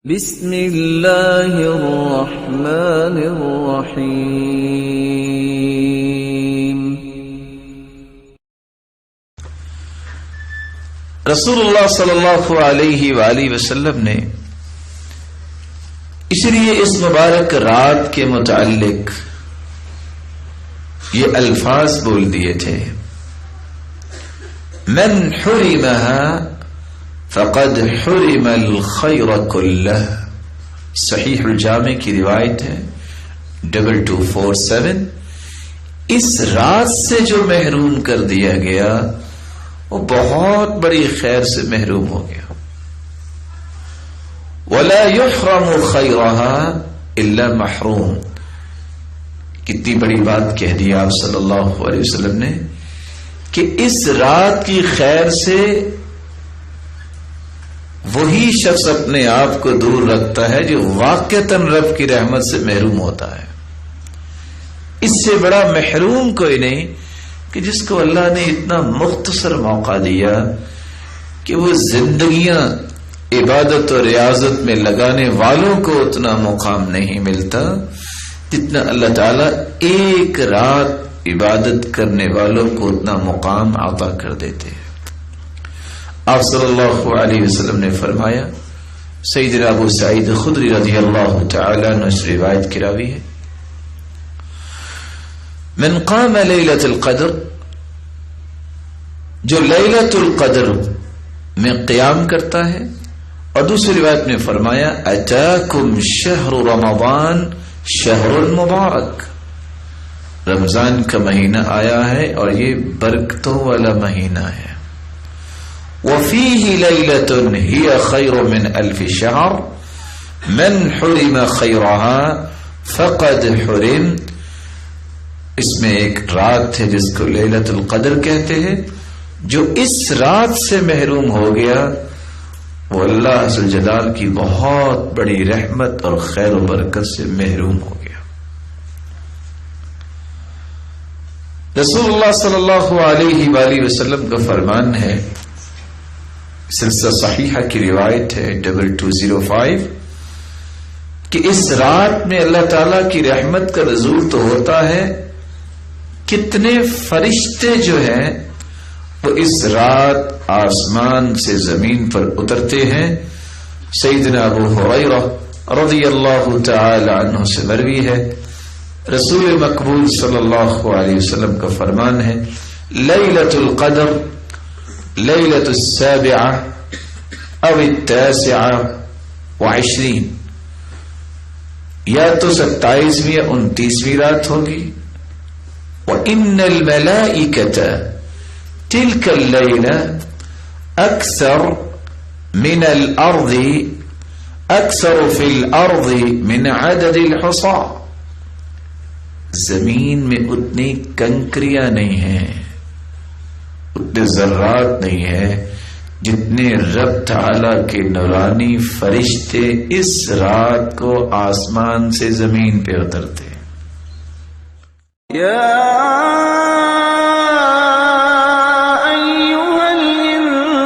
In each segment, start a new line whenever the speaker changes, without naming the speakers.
بسم اللہ الرحمن الرحیم۔
رسول اللہ صلی اللہ علیہ وآلہ وسلم نے اس لیے اس مبارک رات کے متعلق یہ الفاظ بول دیے تھے، من حرمها فقد حرم الخیر کلہ۔ صحیح الجامع کی روایت ہے 2247۔ اس رات سے جو محروم کر دیا گیا وہ بہت بڑی خیر سے محروم ہو گیا۔ ولا يحرم خیرها الا محروم۔ کتنی بڑی بات کہہ دی آپ صلی اللہ علیہ وسلم نے کہ اس رات کی خیر سے وہی شخص اپنے آپ کو دور رکھتا ہے جو واقعتاً رب کی رحمت سے محروم ہوتا ہے۔ اس سے بڑا محروم کوئی نہیں کہ جس کو اللہ نے اتنا مختصر موقع دیا کہ وہ زندگیاں عبادت اور ریاضت میں لگانے والوں کو اتنا مقام نہیں ملتا جتنا اللہ تعالیٰ ایک رات عبادت کرنے والوں کو اتنا مقام عطا کر دیتے ہیں۔ آپ صلی اللہ علیہ وسلم نے فرمایا، سیدنا ابو سعید خدری رضی اللہ تعالی عنہ اس روایت کی راوی ہے، من قام لیلۃ القدر، جو لیلۃ القدر میں قیام کرتا ہے۔ اور دوسری روایت میں فرمایا، اتاکم شہر رمضان شہر مبارک، رمضان کا مہینہ آیا ہے اور یہ برکتوں والا مہینہ ہے۔ وفیہ لیلۃ ہی خیر من الف شہر من حرم خیرها فقد حرم۔ اس میں ایک رات ہے جس کو لیلۃ القدر کہتے ہیں، جو اس رات سے محروم ہو گیا وہ اللہ ذل جلال کی بہت بڑی رحمت اور خیر و برکت سے محروم ہو گیا۔ رسول اللہ صلی اللہ علیہ وآلہ وسلم کا فرمان ہے، سلسلہ صحیحہ کی روایت ہے 2205، کہ اس رات میں اللہ تعالی کی رحمت کا نزول تو ہوتا ہے، کتنے فرشتے جو ہیں وہ اس رات آسمان سے زمین پر اترتے ہیں۔ سیدنا ابو ہریرہ رضی اللہ تعالی عنہ سے مروی ہے، رسول مقبول صلی اللہ علیہ وسلم کا فرمان ہے، لیلۃ القدر لیلۃ السابعہ او التاسعہ وعشرین، یا تو 27ویں یا 29ویں رات ہوگی۔ وَإِنَّ الْمَلَائِكَةَ تِلْكَ اللَّيْلَةَ أَكْثَرُ مِنَ الْأَرْضِ أَكْثَرُ فِي الْأَرْضِ مِنْ عَدَدِ الْحُصَاةِ، زمین میں اتنی کنکریاں نہیں ہیں، اتنے ذرات نہیں ہیں جتنے رب تعالی کے نورانی فرشتے اس رات کو آسمان سے زمین پہ اترتے ہیں۔
یا ایھا الانسان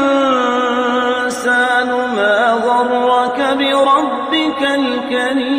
ما غرک بربک الکریم۔